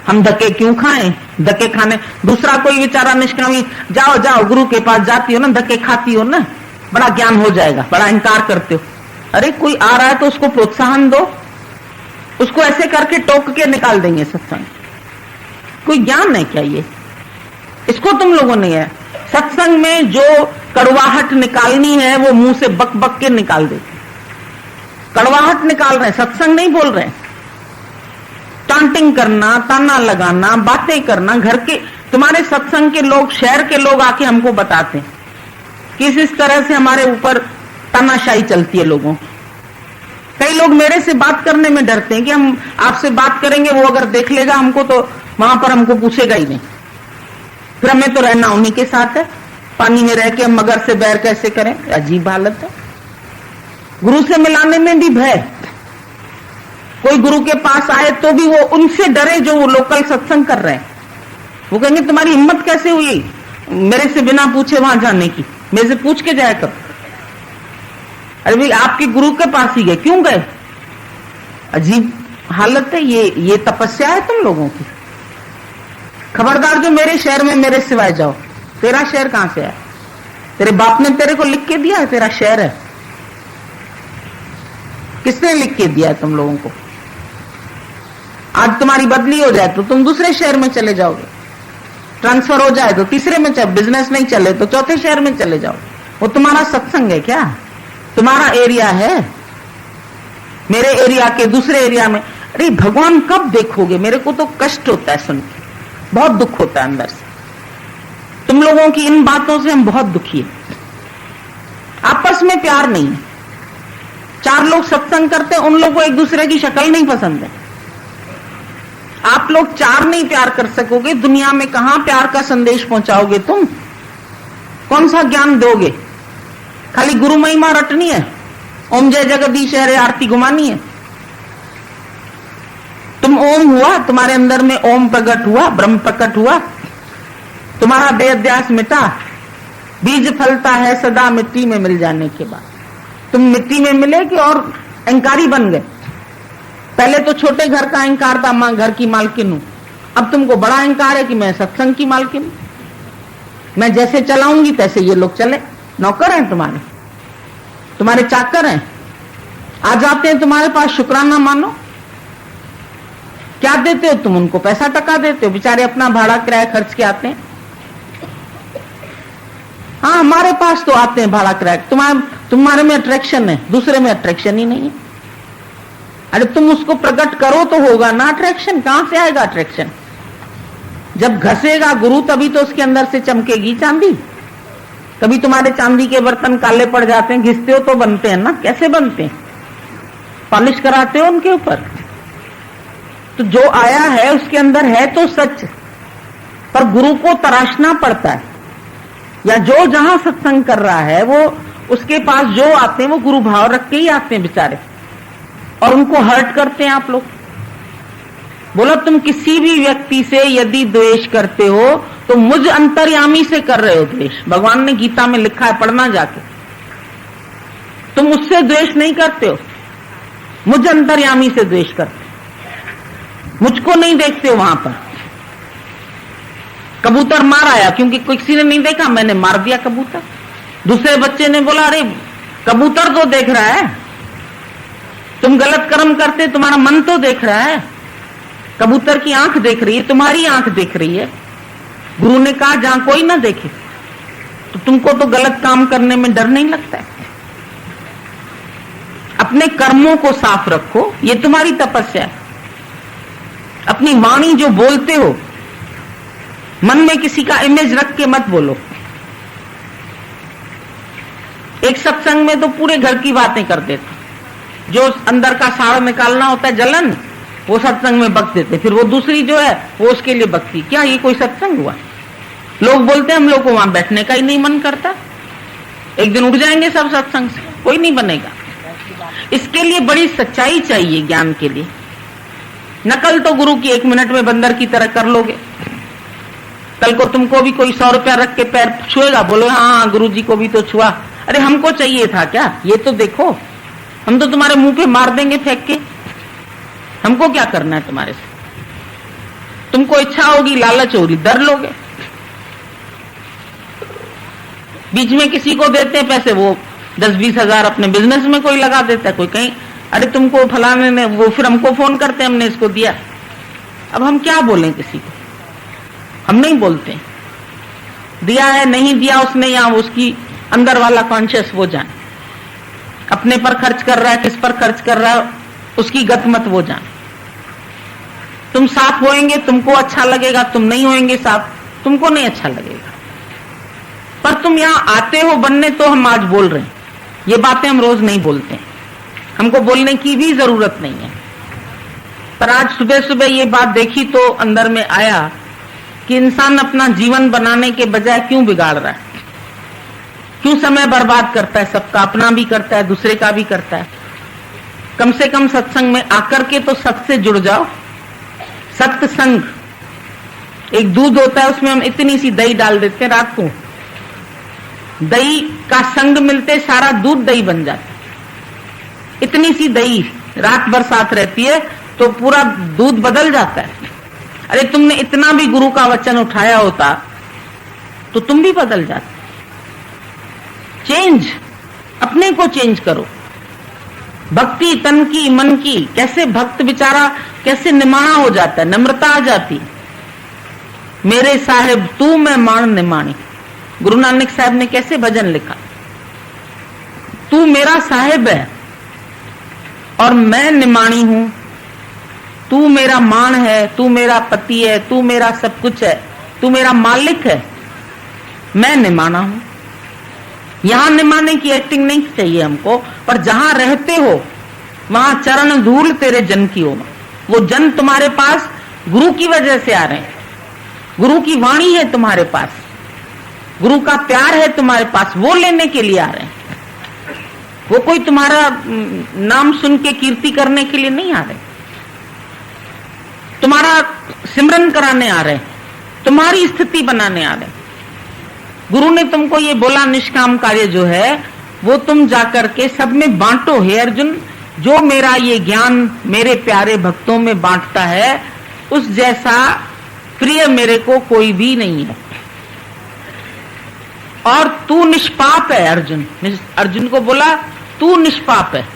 हम धक्के क्यों खाएं? धक्के खाने, दूसरा कोई बेचारा निष्कामी, जाओ जाओ गुरु के पास जाती हो ना, धक्के खाती हो ना, बड़ा ज्ञान हो जाएगा, बड़ा अहंकार करते हो। अरे कोई आ रहा है तो उसको प्रोत्साहन दो, उसको ऐसे करके टोक के निकाल देंगे सत्संग। कोई ज्ञान है क्या ये? इसको तुम लोगों ने है सत्संग में जो कड़वाहट निकालनी है वो मुंह से बक बक के निकाल देते, कड़वाहट निकाल रहे हैं, सत्संग नहीं बोल रहे हैं। टांटिंग करना, ताना लगाना, बातें करना, घर के तुम्हारे सत्संग के लोग, शहर के लोग आके हमको बताते हैं कि इस तरह से हमारे ऊपर तानाशाही चलती है लोगों। कई लोग मेरे से बात करने में डरते हैं कि हम आपसे बात करेंगे, वो अगर देख लेगा हमको तो वहां पर हमको पूछेगा ही नहीं, फिर हमें तो रहना उन्हीं के साथ है। पानी में रह के हम मगर से बैर कैसे करें? अजीब हालत है। गुरु से मिलाने में भी भय, कोई गुरु के पास आए तो भी वो उनसे डरे जो वो लोकल सत्संग कर रहे हैं। वो कहेंगे तुम्हारी हिम्मत कैसे हुई मेरे से बिना पूछे वहां जाने की? मेरे से पूछ के जाया करो। अरे भाई आपके गुरु के पास ही गए, क्यों गए? अजीब हालत है। ये तपस्या है तुम लोगों की। खबरदार जो मेरे शहर में मेरे सिवाय जाओ। तेरा शहर कहां से है? तेरे बाप ने तेरे को लिख के दिया है तेरा शहर है? किसने लिख के दिया है तुम लोगों को? आज तुम्हारी बदली हो जाए तो तुम दूसरे शहर में चले जाओगे, ट्रांसफर हो जाए तो तीसरे में चले, बिजनेस नहीं चले तो चौथे शहर में चले जाओ। वो तुम्हारा सत्संग है क्या? तुम्हारा एरिया है? मेरे एरिया के दूसरे एरिया में, अरे भगवान कब देखोगे? मेरे को तो कष्ट होता है सुन के, बहुत दुख होता है अंदर से। तुम लोगों की इन बातों से हम बहुत दुखी हैं। आपस में प्यार नहीं है। चार लोग सत्संग करते हैं, उन लोगों को एक दूसरे की शक्ल नहीं पसंद है। आप लोग चार नहीं प्यार कर सकोगे, दुनिया में कहां प्यार का संदेश पहुंचाओगे? तुम कौन सा ज्ञान दोगे? खाली गुरु महिमा रटनी है, ओम जय जगदीश हरे आरती घुमानी है। तुम ओम हुआ, तुम्हारे अंदर में ओम प्रकट हुआ, ब्रह्म प्रकट हुआ, तुम्हारा देहाध्यास मिटा, बीज फलता है सदा मिट्टी में मिल जाने के बाद। तुम मिट्टी में मिले कि और अहंकारी बन गए? पहले तो छोटे घर का अहंकार था, मां घर की मालकिन हूं। अब तुमको बड़ा अहंकार है कि मैं सत्संग की मालकिन हूं, मैं जैसे चलाऊंगी तैसे ये लोग चले। नौकर हैं तुम्हारे चाकर हैं, आ जाते हैं तुम्हारे पास, शुक्राना मानो। क्या देते हो तुम उनको? पैसा टका देते हो, बेचारे अपना भाड़ा किराया खर्च के आते हैं। हाँ हमारे पास तो आते हैं भाड़ा किराया। तुम्हारे में अट्रैक्शन है, दूसरे में अट्रैक्शन ही नहीं है। अरे तुम उसको प्रकट करो तो होगा ना अट्रैक्शन। कहां से आएगा अट्रैक्शन? जब घसेगा गुरु तभी तो उसके अंदर से चमकेगी चांदी। कभी तुम्हारे चांदी के बर्तन काले पड़ जाते हैं, घिसते हो तो बनते हैं ना, कैसे बनते हैं? पॉलिश कराते हो उनके ऊपर। तो जो आया है उसके अंदर है तो सच, पर गुरु को तराशना पड़ता है, या जो जहां सत्संग कर रहा है वो उसके पास जो आते हैं वो गुरु भाव रख के ही आते हैं बेचारे, और उनको हर्ट करते हैं आप लोग। बोला तुम किसी भी व्यक्ति से यदि द्वेष करते हो तो मुझ अंतर्यामी से कर रहे हो द्वेष। भगवान ने गीता में लिखा है, पढ़ना जाके। तुम उससे द्वेष नहीं करते हो, मुझ अंतर्यामी से द्वेष करते हो, मुझको नहीं देखते हो। वहां पर कबूतर मार आया क्योंकि किसी ने नहीं देखा, मैंने मार दिया कबूतर। दूसरे बच्चे ने बोला अरे कबूतर तो देख रहा है, तुम गलत कर्म करते, तुम्हारा मन तो देख रहा है, कबूतर की आंख देख रही है, तुम्हारी आंख देख रही है। गुरु ने कहा जहां कोई ना देखे, तो तुमको तो गलत काम करने में डर नहीं लगता है। अपने कर्मों को साफ रखो, ये तुम्हारी तपस्या है। अपनी वाणी जो बोलते हो, मन में किसी का इमेज रख के मत बोलो। एक सत्संग में तो पूरे घर की बातें कर देते, जो अंदर का साड़ निकालना होता है, जलन, वो सत्संग में बक देते, फिर वो दूसरी जो है वो उसके लिए बकती। क्या ये कोई सत्संग हुआ? लोग बोलते हैं हम लोग को वहां बैठने का ही नहीं मन करता, एक दिन उठ जाएंगे सब सत्संग से, कोई नहीं बनेगा। इसके लिए बड़ी सच्चाई चाहिए ज्ञान के लिए। नकल तो गुरु की 1 मिनट में बंदर की तरह कर लोगे। कल को तुमको भी कोई 100 रुपया रख के पैर छुएगा, बोलो हाँ गुरु जी को भी तो छुआ, अरे हमको चाहिए था क्या, ये तो देखो, हम तो तुम्हारे मुंह पे मार देंगे फेंक के, हमको क्या करना है तुम्हारे से। तुमको इच्छा होगी, लालच होगी, डर लोगे। बीच में किसी को देते हैं पैसे, वो 10-20 हजार अपने बिजनेस में कोई लगा देता है, कोई कहीं, अरे तुमको फलाने ने, वो फिर हमको फोन करते हैं हमने इसको दिया। अब हम क्या बोलें किसी को, हम नहीं बोलते। दिया है नहीं दिया उसने, या उसकी अंदर वाला कॉन्शियस वो जाने। अपने पर खर्च कर रहा है, किस पर खर्च कर रहा है, उसकी गत मत वो जाने। तुम साफ होएंगे तुमको अच्छा लगेगा, तुम नहीं होएंगे साफ तुमको नहीं अच्छा लगेगा। पर तुम यहां आते हो बनने, तो हम आज बोल रहे हैं। ये बातें हम रोज नहीं बोलते हैं, हमको बोलने की भी जरूरत नहीं है। पर आज सुबह सुबह ये बात देखी तो अंदर में आया कि इंसान अपना जीवन बनाने के बजाय क्यों बिगाड़ रहा है, क्यों समय बर्बाद करता है, सबका अपना भी करता है, दूसरे का भी करता है। कम से कम सत्संग में आकर के तो सत्य से जुड़ जाओ। सत्संग, एक दूध होता है उसमें हम इतनी सी दही डाल देते हैं, रात को दही का संग मिलते सारा दूध दही बन जाता है। इतनी सी दही रात भर साथ रहती है तो पूरा दूध बदल जाता है। अरे तुमने इतना भी गुरु का वचन उठाया होता तो तुम भी बदल जाते। चेंज, अपने को चेंज करो। भक्ति तन की मन की, कैसे भक्त बेचारा कैसे निमाणा हो जाता है, नम्रता आ जाती। मेरे साहेब तू मैं मान निमाणी, गुरु नानक साहब ने कैसे भजन लिखा, तू मेरा साहेब है और मैं निमाणी हूं, तू मेरा मान है, तू मेरा पति है, तू मेरा सब कुछ है, तू मेरा मालिक है, मैं निमाना हूं। यहां निमाने की एक्टिंग नहीं चाहिए हमको, पर जहां रहते हो वहां चरण धूल तेरे जन की हो। वो जन तुम्हारे पास गुरु की वजह से आ रहे हैं, गुरु की वाणी है तुम्हारे पास, गुरु का प्यार है तुम्हारे पास, वो लेने के लिए आ रहे हैं। वो कोई तुम्हारा नाम सुन के कीर्ति करने के लिए नहीं आ रहे, तुम्हारा सिमरन कराने आ रहे हैं, तुम्हारी स्थिति बनाने आ रहे हैं। गुरु ने तुमको ये बोला निष्काम कार्य जो है वो तुम जाकर के सब में बांटो। हे अर्जुन, जो मेरा ये ज्ञान मेरे प्यारे भक्तों में बांटता है उस जैसा प्रिय मेरे को कोई भी नहीं है। और तू निष्पाप है अर्जुन। अर्जुन को बोला तू निष्पाप है।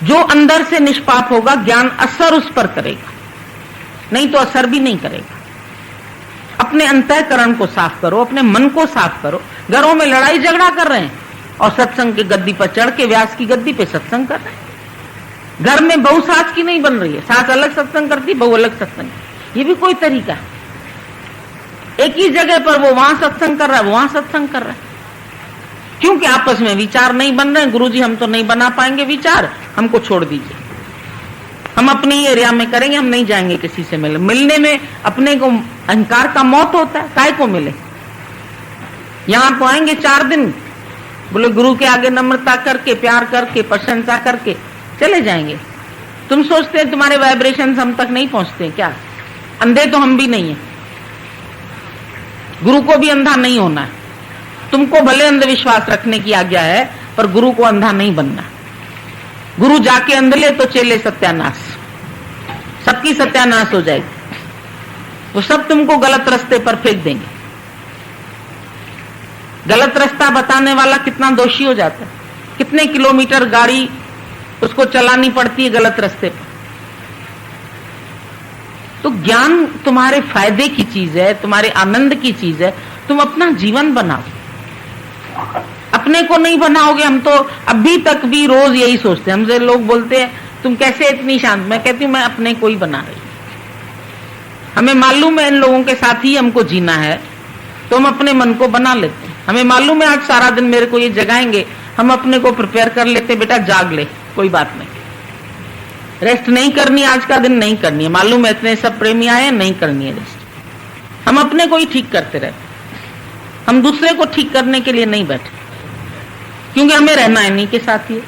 जो अंदर से निष्पाप होगा ज्ञान असर उस पर करेगा, नहीं तो असर भी नहीं करेगा। अपने अंतःकरण को साफ करो, अपने मन को साफ करो। घरों में लड़ाई झगड़ा कर रहे हैं और सत्संग की गद्दी पर चढ़ के व्यास की गद्दी पे सत्संग कर रहे हैं। घर में बहू सास की नहीं बन रही है, सास अलग सत्संग करती, बहू अलग सत्संग। ये भी कोई तरीका है? एक ही जगह पर वो वहां सत्संग कर रहा है, वो वहां सत्संग कर रहा है। क्योंकि आपस में विचार नहीं बन रहे हैं। गुरुजी हम तो नहीं बना पाएंगे विचार, हमको छोड़ दीजिए, हम अपने ही एरिया में करेंगे, हम नहीं जाएंगे किसी से मिले। मिलने में अपने को अहंकार का मौत होता है, काय को मिले। यहां तो आएंगे 4 दिन, बोले गुरु के आगे नम्रता करके, प्यार करके, प्रशंसा करके चले जाएंगे। तुम सोचते हैं तुम्हारे वाइब्रेशंस हम तक नहीं पहुंचते क्या? अंधे तो हम भी नहीं है, गुरु को भी अंधा नहीं होना है। तुमको भले अंधविश्वास रखने की आज्ञा है, पर गुरु को अंधा नहीं बनना। गुरु जाके अंधले तो चेले सत्यानाश, सबकी सत्यानाश हो जाएगी। वो सब तुमको गलत रास्ते पर फेंक देंगे। गलत रास्ता बताने वाला कितना दोषी हो जाता है। कितने किलोमीटर गाड़ी उसको चलानी पड़ती है गलत रास्ते पर। तो ज्ञान तुम्हारे फायदे की चीज है, तुम्हारे आनंद की चीज है। तुम अपना जीवन बनाओ, अपने को नहीं बनाओगे। हम तो अभी तक भी रोज यही सोचते हैं। हमसे लोग बोलते हैं तुम कैसे इतनी शांत, मैं कहती हूं मैं अपने को ही बना रही हूं। हमें मालूम है इन लोगों के साथ ही हमको जीना है, तो हम अपने मन को बना लेते हैं। हमें मालूम है आज सारा दिन मेरे को ये जगाएंगे, हम अपने को प्रिपेयर कर लेते, बेटा जाग ले, कोई बात नहीं, रेस्ट नहीं करनी, आज का दिन नहीं करनी है। मालूम है इतने सब प्रेमी आए, नहीं करनी है रेस्ट। हम अपने को ही ठीक करते रहते, हम दूसरे को ठीक करने के लिए नहीं बैठे, क्योंकि हमें रहना है इन्हीं के साथ ही।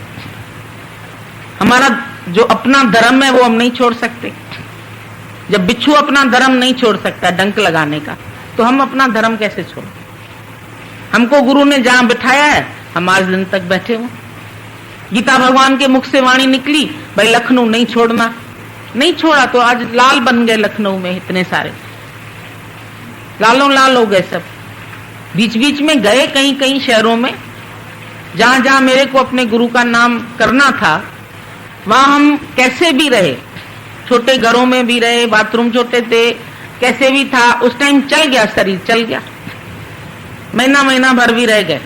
हमारा जो अपना धर्म है वो हम नहीं छोड़ सकते। जब बिच्छू अपना धर्म नहीं छोड़ सकता डंक लगाने का, तो हम अपना धर्म कैसे छोड़? हमको गुरु ने जहां बिठाया है, हम आज दिन तक बैठे हुए। गीता भगवान के मुख से वाणी निकली, भाई लखनऊ नहीं छोड़ना, नहीं छोड़ा तो आज लाल बन गए लखनऊ में इतने सारे, लालों लाल हो गए सब। बीच बीच में गए कहीं कहीं शहरों में, जहां जहां मेरे को अपने गुरु का नाम करना था, वहां हम कैसे भी रहे, छोटे घरों में भी रहे, बाथरूम छोटे थे, कैसे भी था, उस टाइम चल गया, शरीर चल गया। महीना महीना भर भी रह गए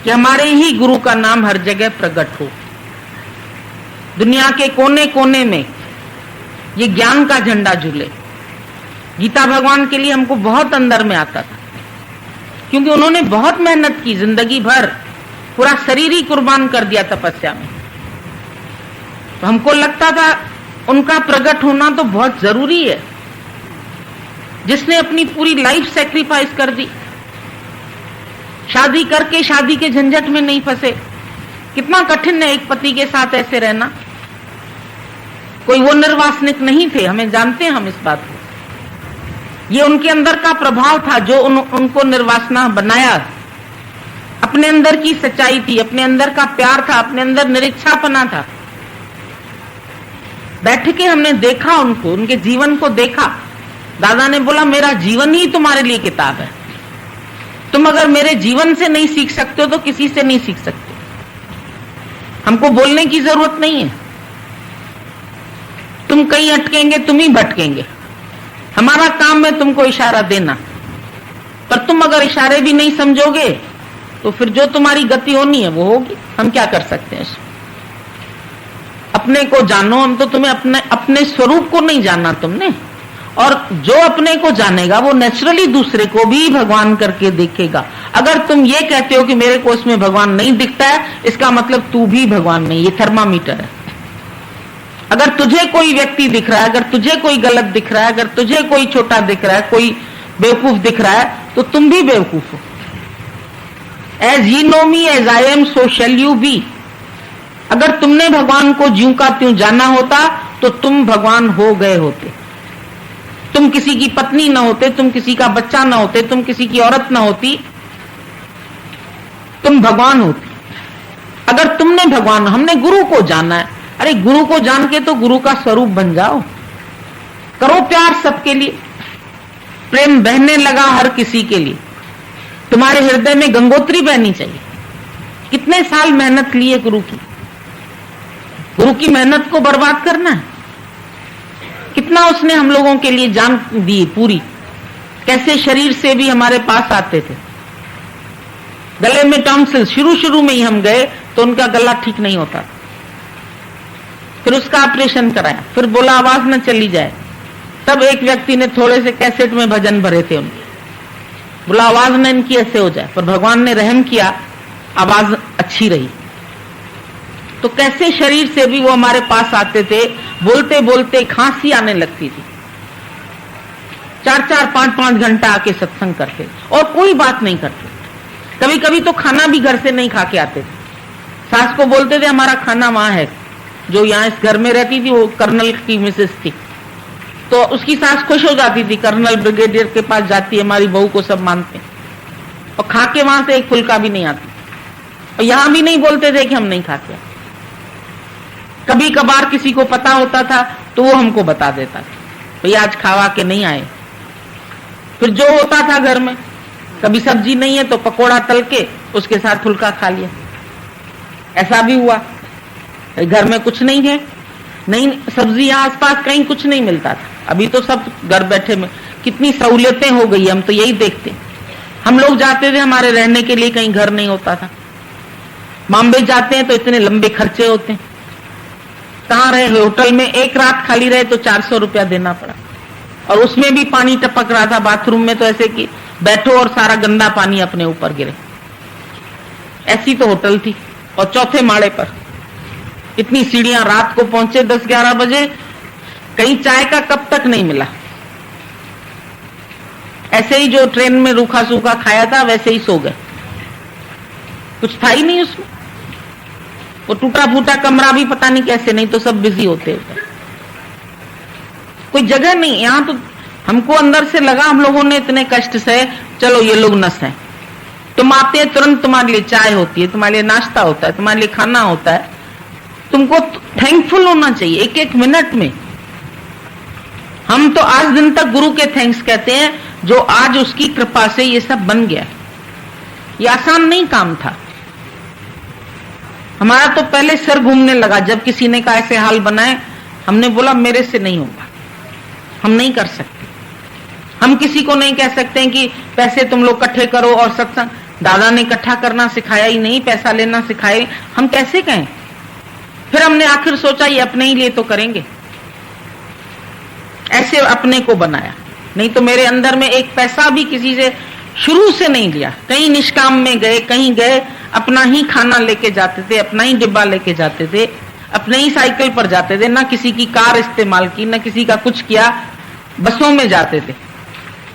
कि हमारे ही गुरु का नाम हर जगह प्रकट हो। दुनिया के कोने कोने में ये ज्ञान का झंडा झूले। गीता भगवान के लिए हमको बहुत अंदर में आता था, क्योंकि उन्होंने बहुत मेहनत की, जिंदगी भर पूरा शरीर ही कुर्बान कर दिया तपस्या में। तो हमको लगता था उनका प्रकट होना तो बहुत जरूरी है। जिसने अपनी पूरी लाइफ सैक्रिफाइस कर दी, शादी करके शादी के झंझट में नहीं फंसे। कितना कठिन है एक पति के साथ ऐसे रहना। कोई वो निर्वासनिक नहीं थे, हमें जानते हैं हम इस बात को। ये उनके अंदर का प्रभाव था जो उनको निर्वासना बनाया। अपने अंदर की सच्चाई थी, अपने अंदर का प्यार था, अपने अंदर निरीक्षापना था। बैठ के हमने देखा उनको, उनके जीवन को देखा। दादा ने बोला मेरा जीवन ही तुम्हारे लिए किताब है, तुम अगर मेरे जीवन से नहीं सीख सकते हो तो किसी से नहीं सीख सकते। हमको बोलने की जरूरत नहीं है, तुम कहीं अटकेंगे, तुम ही भटकेंगे। हमारा काम है तुमको इशारा देना, पर तुम अगर इशारे भी नहीं समझोगे तो फिर जो तुम्हारी गति होनी है वो होगी। हम क्या कर सकते हैं? अपने को जानो। हम तो तुम्हें अपने स्वरूप को नहीं जाना तुमने, और जो अपने को जानेगा वो नेचुरली दूसरे को भी भगवान करके देखेगा। अगर तुम ये कहते हो कि मेरे को इसमें भगवान नहीं दिखता है, इसका मतलब तू भी भगवान नहीं। ये थर्मामीटर है। अगर तुझे कोई व्यक्ति दिख रहा है, अगर तुझे कोई गलत दिख रहा है, अगर तुझे कोई छोटा दिख रहा है, कोई बेवकूफ दिख रहा है, तो तुम भी बेवकूफ हो। As you know me as I am so shall you be. अगर तुमने भगवान को ज्यों का त्यों जाना होता तो तुम भगवान हो गए होते। तुम किसी की पत्नी ना होते, तुम किसी का बच्चा ना होते, तुम किसी की औरत ना होती, तुम भगवान होती। अगर तुमने भगवान, हमने गुरु को जाना है, अरे गुरु को जान के तो गुरु का स्वरूप बन जाओ। करो प्यार सबके लिए, प्रेम बहने लगा हर किसी के लिए। तुम्हारे हृदय में गंगोत्री बहनी चाहिए। कितने साल मेहनत ली है गुरु की, गुरु की मेहनत को बर्बाद करना है? कितना उसने हम लोगों के लिए जान दी पूरी। कैसे शरीर से भी हमारे पास आते थे, गले में टॉन्सिल, शुरू में ही हम गए तो उनका गला ठीक नहीं होता, फिर उसका ऑपरेशन कराया, फिर बोला आवाज न चली जाए, तब एक व्यक्ति ने थोड़े से कैसेट में भजन भरे थे उनके, बोला आवाज न इनकी ऐसे हो जाए, पर भगवान ने रहम किया, आवाज अच्छी रही। तो कैसे शरीर से भी वो हमारे पास आते थे, बोलते बोलते खांसी आने लगती थी, 4-4, 5-5 घंटा आके सत्संग करते और कोई बात नहीं करते। कभी कभी तो खाना भी घर से नहीं खा के आते थे। सास को बोलते थे हमारा खाना वहां है, जो यहाँ इस घर में रहती थी वो कर्नल की मिसेस थी, तो उसकी सास खुश हो जाती थी, कर्नल ब्रिगेडियर के पास जाती है, हमारी बहू को सब मानते हैं, और खा के वहां से एक फुल्का भी नहीं आती। और यहां भी नहीं बोलते थे कि हम नहीं खाते। कभी कभार किसी को पता होता था तो वो हमको बता देता था, भैया आज खावा के नहीं आए। फिर जो होता था घर में, कभी सब्जी नहीं है तो पकोड़ा तल के उसके साथ फुल्का खा लिया। ऐसा भी हुआ, घर में कुछ नहीं है, नहीं सब्जी यहाँ आसपास कहीं कुछ नहीं मिलता था। अभी तो सब घर बैठे में कितनी सहूलियतें हो गई, हम तो यही देखते। हम लोग जाते थे, हमारे रहने के लिए कहीं घर नहीं होता था। बॉम्बे जाते हैं तो इतने लंबे खर्चे होते हैं, कहाँ रहे, होटल में एक रात खाली रहे तो 400 रुपया देना पड़ा, और उसमें भी पानी टपक रहा था बाथरूम में, तो ऐसे कि बैठो और सारा गंदा पानी अपने ऊपर गिरे। ऐसी तो होटल थी, और चौथे माड़े पर इतनी सीढ़ियां। रात को पहुंचे 10-11 बजे, कहीं चाय का कप तक नहीं मिला। ऐसे ही जो ट्रेन में रूखा सूखा खाया था वैसे ही सो गए, कुछ था ही नहीं उसमें। वो टूटा फूटा कमरा भी पता नहीं कैसे, नहीं तो सब बिजी होते हैं, कोई जगह नहीं। यहां तो हमको अंदर से लगा हम लोगों ने इतने कष्ट से, चलो ये लोग नस है, तुम आते हैं तुरंत तुम्हारे लिए चाय होती है, तुम्हारे लिए नाश्ता होता है, तुम्हारे लिए खाना होता है, तुमको थैंकफुल होना चाहिए एक एक मिनट में। हम तो आज दिन तक गुरु के थैंक्स कहते हैं, जो आज उसकी कृपा से ये सब बन गया। ये आसान नहीं काम था। हमारा तो पहले सर घूमने लगा जब किसी ने कहा ऐसे हाल बनाए। हमने बोला मेरे से नहीं होगा, हम नहीं कर सकते। हम किसी को नहीं कह सकते हैं कि पैसे तुम लोग इकट्ठे करो और सत्संग। दादा ने इकट्ठा करना सिखाया ही नहीं, पैसा लेना सिखाया, हम कैसे कहें। फिर हमने आखिर सोचा ये अपने ही लिए तो करेंगे, ऐसे अपने को बनाया। नहीं तो मेरे अंदर में एक पैसा भी किसी से शुरू से नहीं लिया। कहीं निष्काम में गए, कहीं गए, अपना ही खाना लेके जाते थे, अपना ही डिब्बा लेके जाते थे, अपने ही साइकिल पर जाते थे, ना किसी की कार इस्तेमाल की, ना किसी का कुछ किया। बसों में जाते थे,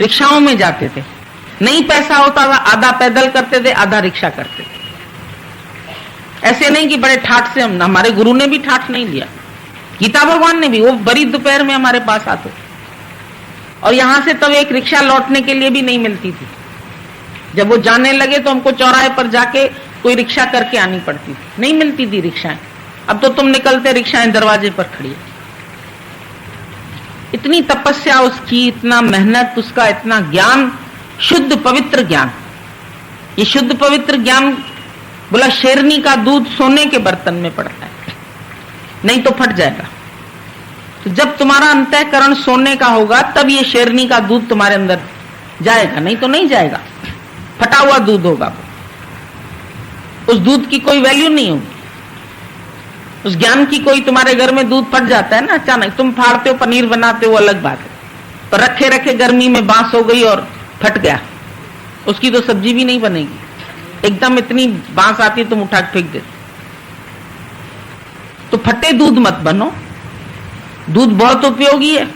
रिक्शाओं में जाते थे, नहीं पैसा होता था आधा पैदल करते थे, आधा रिक्शा करते थे। ऐसे नहीं कि बड़े ठाठ से हम, हमारे गुरु ने भी ठाठ नहीं लिया, गीता भगवान ने भी। वो बड़ी दोपहर में हमारे पास आते, और यहां से तब एक रिक्शा लौटने के लिए भी नहीं मिलती थी। जब वो जाने लगे तो हमको चौराहे पर जाके कोई रिक्शा करके आनी पड़ती थी, नहीं मिलती थी रिक्शाएं। अब तो तुम निकलते रिक्शाएं दरवाजे पर खड़ी है। इतनी तपस्या उसकी, इतना मेहनत उसका, इतना ज्ञान, शुद्ध पवित्र ज्ञान। ये शुद्ध पवित्र ज्ञान, बोला शेरनी का दूध सोने के बर्तन में पड़ता है, नहीं तो फट जाएगा। तो जब तुम्हारा अंतःकरण सोने का होगा तब ये शेरनी का दूध तुम्हारे अंदर जाएगा, नहीं तो नहीं जाएगा। फटा हुआ दूध होगा, उस दूध की कोई वैल्यू नहीं होगी। उस ज्ञान की कोई, तुम्हारे घर में दूध फट जाता है ना अचानक, तुम फाड़ते हो, पनीर बनाते हो, अलग बात है। तो रखे रखे गर्मी में बांस हो गई और फट गया, उसकी तो सब्जी भी नहीं बनेगी। एकदम इतनी बांस आती है तुम उठा के फेंक देते। तो फटे दूध मत बनो। दूध बहुत उपयोगी है,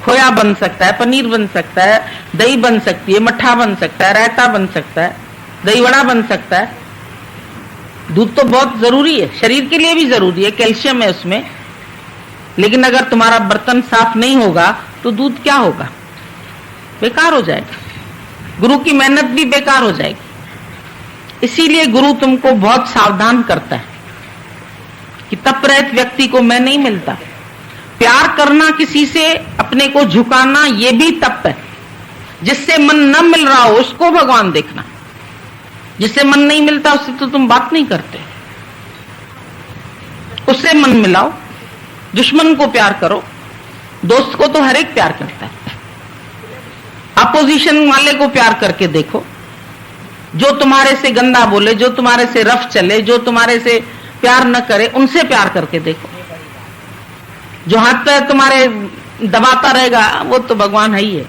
खोया बन सकता है, पनीर बन सकता है, दही बन सकती है, मट्ठा बन सकता है, रायता बन सकता है, दही वड़ा बन सकता है। दूध तो बहुत जरूरी है, शरीर के लिए भी जरूरी है, कैल्शियम है उसमें। लेकिन अगर तुम्हारा बर्तन साफ नहीं होगा तो दूध क्या होगा, बेकार हो जाएगा, गुरु की मेहनत भी बेकार हो जाएगी। इसीलिए गुरु तुमको बहुत सावधान करता है कि तपरहित व्यक्ति को मैं नहीं मिलता। प्यार करना किसी से, अपने को झुकाना, ये भी तप है। जिससे मन न मिल रहा हो उसको भगवान देखना, जिससे मन नहीं मिलता उससे तो तुम बात नहीं करते, उससे मन मिलाओ। दुश्मन को प्यार करो, दोस्त को तो हर एक प्यार करता है। अपोजिशन वाले को प्यार करके देखो, जो तुम्हारे से गंदा बोले, जो तुम्हारे से रफ चले, जो तुम्हारे से प्यार न करे, उनसे प्यार करके देखो। जो हाथ पैर तुम्हारे दबाता रहेगा, वो तो भगवान है ही है।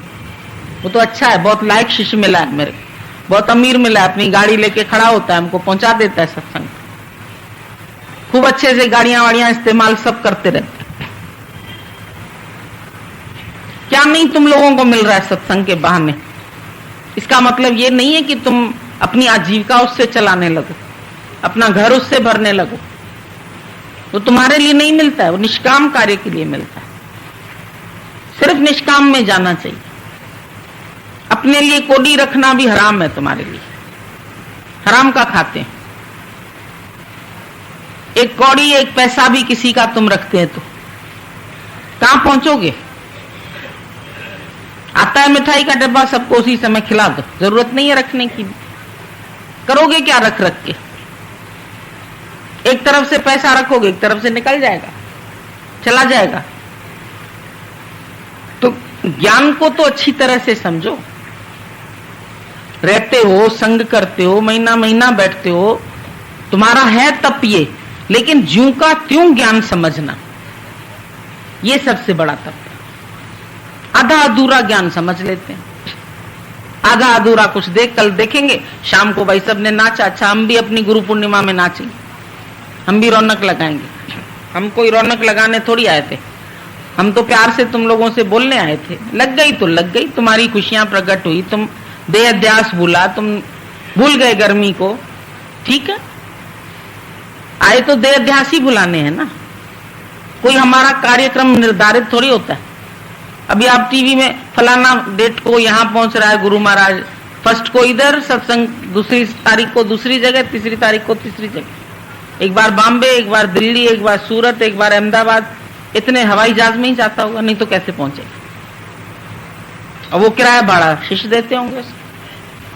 वो तो अच्छा है, बहुत लायक शिष्य मिला है मेरे, बहुत अमीर मिला है, अपनी गाड़ी लेके खड़ा होता है, हमको पहुंचा देता है सत्संग, खूब अच्छे से गाड़ियां वाड़ियां इस्तेमाल सब करते रहते। क्या नहीं तुम लोगों को मिल रहा है सत्संग के बहाने। इसका मतलब ये नहीं है कि तुम अपनी आजीविका उससे चलाने लगो, अपना घर उससे भरने लगो। वो तुम्हारे लिए नहीं मिलता है, वो निष्काम कार्य के लिए मिलता है। सिर्फ निष्काम में जाना चाहिए। अपने लिए कोडी रखना भी हराम है तुम्हारे लिए, हराम का खाते हैं। एक कौड़ी एक पैसा भी किसी का तुम रखते हैं तो कहां पहुंचोगे? आता है मिठाई का डब्बा, सबको उसी समय खिला दो, जरूरत नहीं है रखने की। करोगे क्या रख रख के? एक तरफ से पैसा रखोगे, एक तरफ से निकल जाएगा, चला जाएगा। तो ज्ञान को तो अच्छी तरह से समझो। रहते हो, संग करते हो, महीना महीना बैठते हो, तुम्हारा है तप ये, लेकिन ज्यों का त्यों ज्ञान समझना, ये सबसे बड़ा तप है। आधा अधूरा ज्ञान समझ लेते हैं, आधा अधूरा कुछ देख। कल देखेंगे शाम को भाई सब ने नाचा, अच्छा हम भी अपनी गुरु पूर्णिमा में नाचेंगे, हम भी रौनक लगाएंगे। हम कोई रौनक लगाने थोड़ी आए थे, हम तो प्यार से तुम लोगों से बोलने आए थे। लग गई तो लग गई, तुम्हारी खुशियां प्रकट हुई, तुम देह अध्यास भूला, तुम भूल गए गर्मी को, ठीक है। आए तो देह अध्यास ही भुलाने हैं ना, कोई हमारा कार्यक्रम निर्धारित थोड़ी होता है। अभी आप टीवी में फलाना डेट को यहां पहुंच रहा है गुरु महाराज, फर्स्ट को इधर सत्संग, दूसरी तारीख को दूसरी जगह, तीसरी तारीख को तीसरी जगह, एक बार बॉम्बे, एक बार दिल्ली, एक बार सूरत, एक बार अहमदाबाद। इतने हवाई जहाज में ही जाता होगा, नहीं तो कैसे पहुंचेगा? और वो किराया भाड़ा शिष्य देते होंगे।